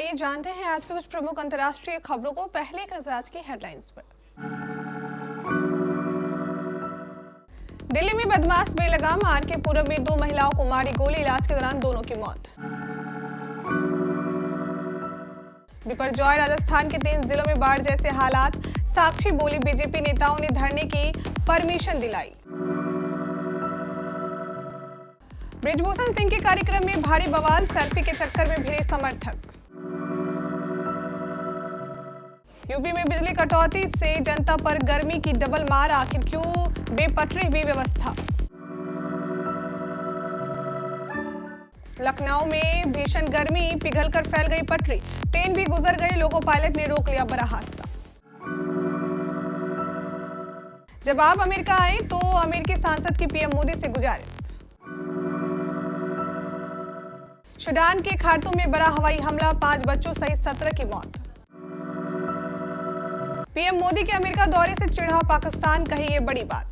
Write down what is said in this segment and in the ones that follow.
आइए जानते हैं आज के कुछ प्रमुख अंतर्राष्ट्रीय खबरों को। पहले एक नजर आज की हेडलाइंस पर। दिल्ली में बदमाश बेलगाम आर के पुरम में 2 महिलाओं को मारी गोली, इलाज के दौरान दोनों की मौत। बिपरजॉय राजस्थान के 3 जिलों में बाढ़ जैसे हालात, साक्षी बोली बीजेपी नेताओं ने धरने की परमिशन दिलाई। बृजभूषण सिंह के कार्यक्रम में भारी बवाल, सेल्फी के चक्कर में भिड़े समर्थक। यूपी में बिजली कटौती से जनता पर गर्मी की डबल मार, आखिर क्यों बेपटरी हुई व्यवस्था। लखनऊ में भीषण गर्मी, पिघलकर फैल गई पटरी, ट्रेन भी गुजर गई, लोको पायलट ने रोक लिया, बड़ा हादसा। जब आप अमेरिका आए तो अमेरिकी सांसद की पीएम मोदी से गुजारिश। सूडान के खार्तूम में बड़ा हवाई हमला, 5 बच्चों सहित 17 की मौत। पीएम मोदी के अमेरिका दौरे से चिढ़ा पाकिस्तान, कही ये बड़ी बात।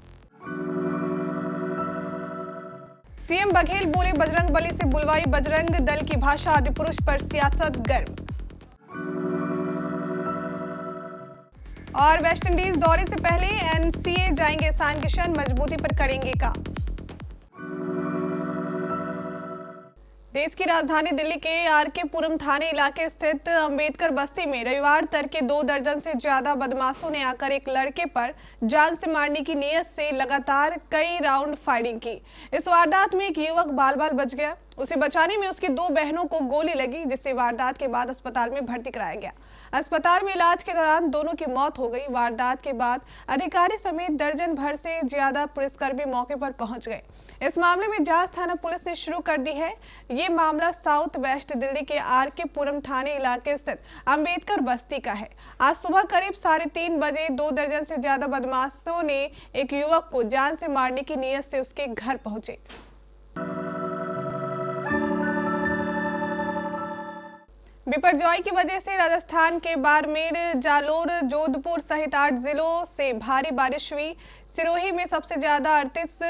सीएम बघेल बोले बजरंग बली से बुलवाई बजरंग दल की भाषा, आदि पुरुष पर सियासत गर्म। और वेस्टइंडीज दौरे से पहले एनसीए जाएंगे ईशान किशन, मजबूती पर करेंगे काम। देश की राजधानी दिल्ली के आरके पुरम थाने इलाके स्थित अंबेडकर बस्ती में रविवार तड़के 2 दर्जन से ज्यादा बदमाशों ने आकर एक लड़के पर जान से मारने की नीयत से लगातार कई राउंड फायरिंग की। इस वारदात में एक युवक बाल बाल बच गया। उसे बचाने में उसकी 2 बहनों को गोली लगी, जिससे वारदात के बाद अस्पताल में भर्ती कराया गया। अस्पताल में इलाज के दौरान दोनों की मौत हो गई। वारदात के बाद अधिकारी समेत दर्जन भर से ज्यादा पुलिसकर्मी मौके पर पहुंच गए। इस मामले में जांच थाना पुलिस ने शुरू कर दी है। ये मामला साउथ वेस्ट दिल्ली के आरके पुरम थाने इलाके स्थित अंबेडकर बस्ती का है। आज सुबह करीब 3:30 बजे 2 दर्जन से ज्यादा बदमाशों ने एक युवक को जान से मारने की नीयत से उसके घर पहुंचे। बिपरजॉय की वजह से राजस्थान के बाड़मेर, जालोर, जोधपुर सहित 8 जिलों से भारी बारिश हुई। सिरोही में सबसे ज्यादा 38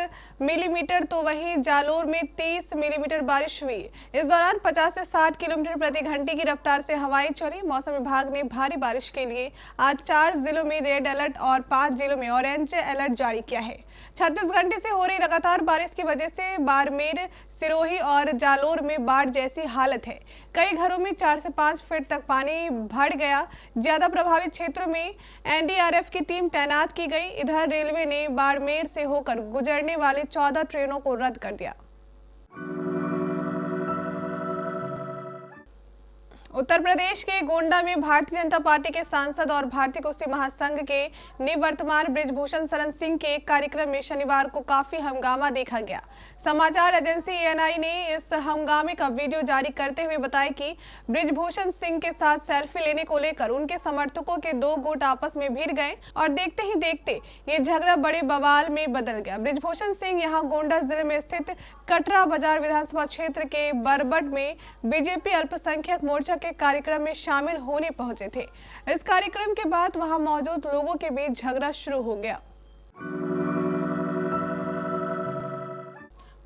मिलीमीटर तो वहीं जालोर में 30 मिलीमीटर बारिश हुई। इस दौरान 50 से 60 किलोमीटर प्रति घंटे की रफ्तार से हवाएं चली। मौसम विभाग ने भारी बारिश के लिए आज 4 जिलों में रेड अलर्ट और 5 जिलों में ऑरेंज अलर्ट जारी किया है। 36 घंटे से हो रही लगातार बारिश की वजह से बाड़मेर, सिरोही और जालोर में बाढ़ जैसी हालत है। कई घरों में 4 से 5 फीट तक पानी भर गया। ज्यादा प्रभावित क्षेत्रों में एनडीआरएफ की टीम तैनात की गई। इधर रेलवे ने बाड़मेर से होकर गुजरने वाली 14 ट्रेनों को रद्द कर दिया। उत्तर प्रदेश के गोंडा में भारतीय जनता पार्टी के सांसद और भारतीय कुश्ती महासंघ के निवर्तमान बृजभूषण शरण सिंह के एक कार्यक्रम में शनिवार को काफी हंगामा देखा गया। समाचार एजेंसी एएनआई ने इस हंगामे का वीडियो जारी करते हुए बताया कि बृजभूषण सिंह के साथ सेल्फी लेने को लेकर उनके समर्थकों के 2 गुट आपस में भिड़ गए और देखते ही देखते ये झगड़ा बड़े बवाल में बदल गया। बृजभूषण सिंह यहाँ गोंडा जिले में स्थित कटरा बाजार विधानसभा क्षेत्र के बरबट में बीजेपी अल्पसंख्यक मोर्चा के कार्यक्रम में शामिल होने पहुंचे थे। इस कार्यक्रम के बाद वहां मौजूद लोगों के बीच झगड़ा शुरू हो गया।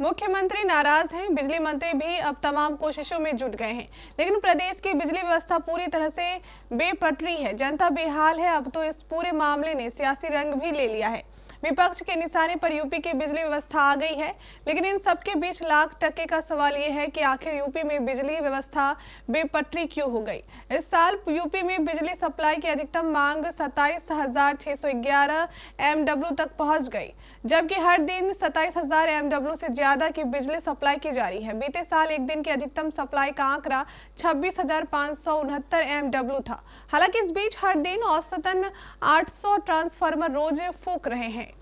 मुख्यमंत्री नाराज हैं, बिजली मंत्री भी अब तमाम कोशिशों में जुट गए हैं, लेकिन प्रदेश की बिजली व्यवस्था पूरी तरह से बेपटरी है। जनता बेहाल है। अब तो इस पूरे मामले ने सियासी रंग भी ले लिया है। विपक्ष के निशाने पर यूपी की बिजली व्यवस्था आ गई है, लेकिन इन सबके बीच लाख टके का सवाल ये है कि आखिर यूपी में बिजली व्यवस्था बेपटरी क्यों हो गई। इस साल यूपी में बिजली सप्लाई की अधिकतम मांग 27,611 एमडब्ल्यू तक पहुंच गई, जबकि हर दिन 27,000 एमडब्ल्यू से ज्यादा की बिजली सप्लाई की जा रही है। बीते साल एक दिन की अधिकतम सप्लाई का आंकड़ा 26,569 एमडब्ल्यू था। हालांकि इस बीच हर दिन औसतन 800 ट्रांसफार्मर रोज फूंक रहे हैं।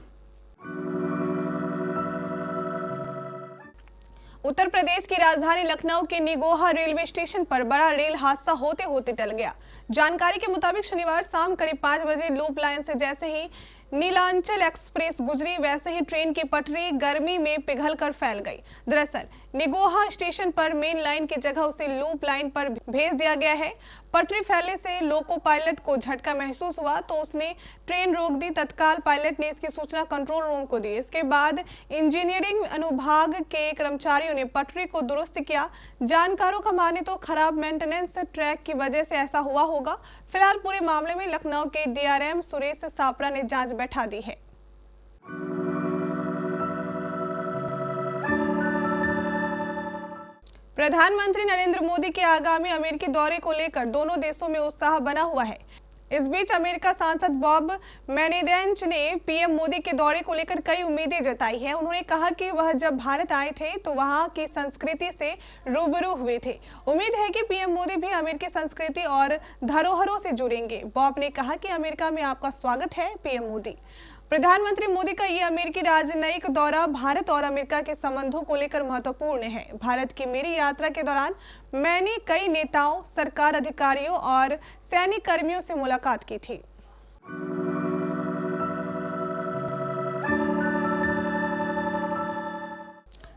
उत्तर प्रदेश की राजधानी लखनऊ के निगोहा रेलवे स्टेशन पर बड़ा रेल हादसा होते होते टल गया। जानकारी के मुताबिक शनिवार शाम करीब 5 बजे लूप लाइन से जैसे ही नीलांचल एक्सप्रेस गुजरी, वैसे ही ट्रेन की पटरी गर्मी में पिघलकर फैल गई। दरअसल निगोहा स्टेशन पर मेन लाइन की जगह उसे लूप लाइन पर भेज दिया गया है। पटरी फैलने से लोको पायलट को झटका महसूस हुआ तो उसने ट्रेन रोक दी। तत्काल पायलट ने इसकी सूचना कंट्रोल रूम को दी। इसके बाद इंजीनियरिंग अनुभाग के कर्मचारियों ने पटरी को दुरुस्त किया। जानकारों का माने तो खराब मेंटेनेंस ट्रैक की वजह से ऐसा हुआ होगा। फिलहाल पूरे मामले में लखनऊ के डीआरएम सुरेश सापड़ा ने जांच बैठा दी है। प्रधानमंत्री नरेंद्र मोदी के आगामी अमेरिकी दौरे को लेकर दोनों देशों में उत्साह बना हुआ है। इस बीच अमेरिका सांसद बॉब मेनेंडेज ने पीएम मोदी के दौरे को लेकर कई उम्मीदें जताई हैं। उन्होंने कहा कि वह जब भारत आए थे तो वहां की संस्कृति से रूबरू हुए थे। उम्मीद है कि पीएम मोदी भी अमेरिकी संस्कृति और धरोहरों से जुड़ेंगे। बॉब ने कहा कि अमेरिका में आपका स्वागत है पीएम मोदी। प्रधानमंत्री मोदी का ये अमेरिकी राजनयिक दौरा भारत और अमेरिका के संबंधों को लेकर महत्वपूर्ण है। भारत की मेरी यात्रा के दौरान मैंने कई नेताओं, सरकार अधिकारियों और सैनिक कर्मियों से मुलाकात की थी।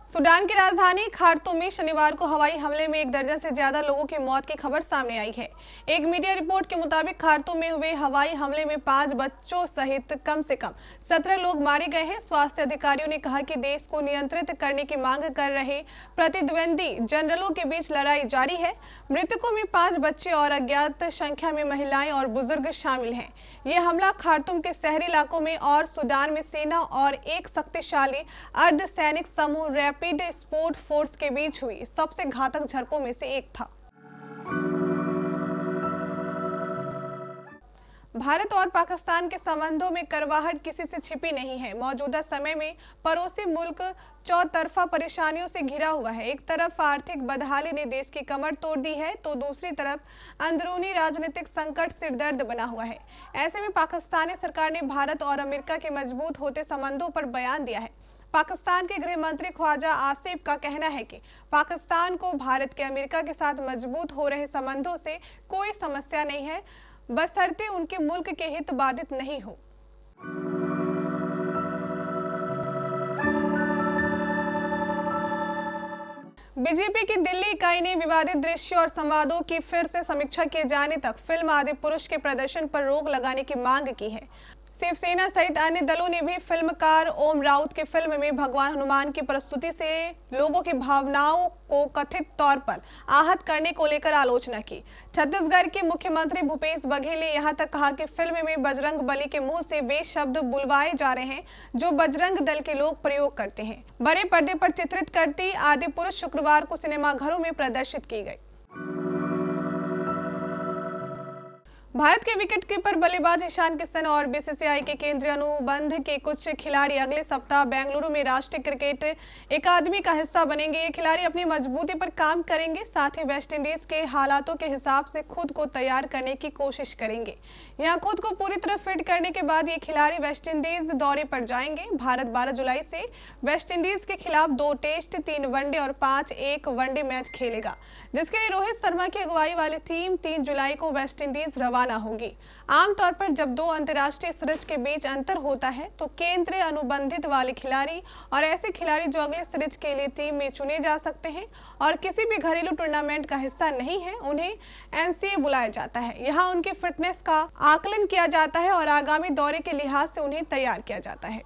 सूडान की राजधानी खार्तूम में शनिवार को हवाई हमले में 1 दर्जन से ज्यादा लोगों की मौत की खबर सामने आई है। एक मीडिया रिपोर्ट के मुताबिक खार्तूम में हुए हवाई हमले में 5 बच्चों सहित कम से कम 17 लोग मारे गए हैं। स्वास्थ्य अधिकारियों ने कहा कि देश को नियंत्रित करने की मांग कर रहे प्रतिद्वंदी जनरलों के बीच लड़ाई जारी है। मृतकों में 5 बच्चे और अज्ञात संख्या में महिलाएं और बुजुर्ग शामिल हैं। यह हमला खार्तूम के शहरी इलाकों में और सूडान में सेना और एक शक्तिशाली अर्धसैनिक समूह रैपिड सपोर्ट फोर्स के बीच हुई सबसे घातक झड़पों में से एक था। भारत और पाकिस्तान के संबंधों में करवाहट किसी से छिपी नहीं है। मौजूदा समय में पड़ोसी मुल्क चौतरफा परेशानियों से घिरा हुआ है। एक तरफ आर्थिक बदहाली ने देश की कमर तोड़ दी है तो दूसरी तरफ अंदरूनी राजनीतिक संकट सिरदर्द बना हुआ है। ऐसे में पाकिस्तानी सरकार ने भारत और अमेरिका के मजबूत होते संबंधों पर बयान दिया है। पाकिस्तान के गृह मंत्री ख्वाजा आसिफ का कहना है कि पाकिस्तान को भारत के अमेरिका के साथ मजबूत हो रहे संबंधों से कोई समस्या नहीं है, बशर्ते उनके मुल्क के हित बाधित नहीं हो। बीजेपी की दिल्ली इकाई ने विवादित दृश्यों और संवादों की फिर से समीक्षा किए जाने तक फिल्म आदिपुरुष के प्रदर्शन पर रोक लगाने की मांग की है। शिवसेना सहित अन्य दलों ने भी फिल्मकार ओम राउत की फिल्म में भगवान हनुमान की प्रस्तुति से लोगों की भावनाओं को कथित तौर पर आहत करने को लेकर आलोचना की। छत्तीसगढ़ के मुख्यमंत्री भूपेश बघेल ने यहां तक कहा कि फिल्म में बजरंग बली के मुंह से वे शब्द बुलवाए जा रहे हैं जो बजरंग दल के लोग प्रयोग करते हैं। बड़े पर्दे पर चित्रित करती आदिपुरुष शुक्रवार को सिनेमाघरों में प्रदर्शित की गई। भारत के विकेटकीपर बल्लेबाज ईशान किशन और बीसीसीआई के केंद्रीय अनुबंध के कुछ खिलाड़ी अगले सप्ताह बेंगलुरु में राष्ट्रीय क्रिकेट अकादमी का हिस्सा बनेंगे। ये खिलाड़ी अपनी मजबूती पर काम करेंगे, साथ ही वेस्टइंडीज के हालातों के हिसाब से खुद को तैयार करने की कोशिश करेंगे। यहाँ खुद को पूरी तरह फिट करने के बाद ये खिलाड़ी वेस्टइंडीज दौरे पर जाएंगे। भारत 12 जुलाई से वेस्टइंडीज के खिलाफ 2 टेस्ट, 3 वनडे और 5 एक वनडे मैच खेलेगा, जिसके लिए रोहित शर्मा की अगुवाई वाली टीम 3 जुलाई को वेस्टइंडीज रवाना होगी। आमतौर पर जब 2 अंतर्राष्ट्रीय सीरीज के बीच अंतर होता है तो केंद्रीय अनुबंधित वाले खिलाड़ी और ऐसे खिलाड़ी जो अगले सीरीज के लिए टीम में चुने जा सकते हैं और किसी भी घरेलू टूर्नामेंट का हिस्सा नहीं है, उन्हें एनसीए बुलाया जाता है। यहाँ उनकी फिटनेस का आकलन किया जाता है और आगामी दौरे के लिहाज से उन्हें तैयार किया जाता है।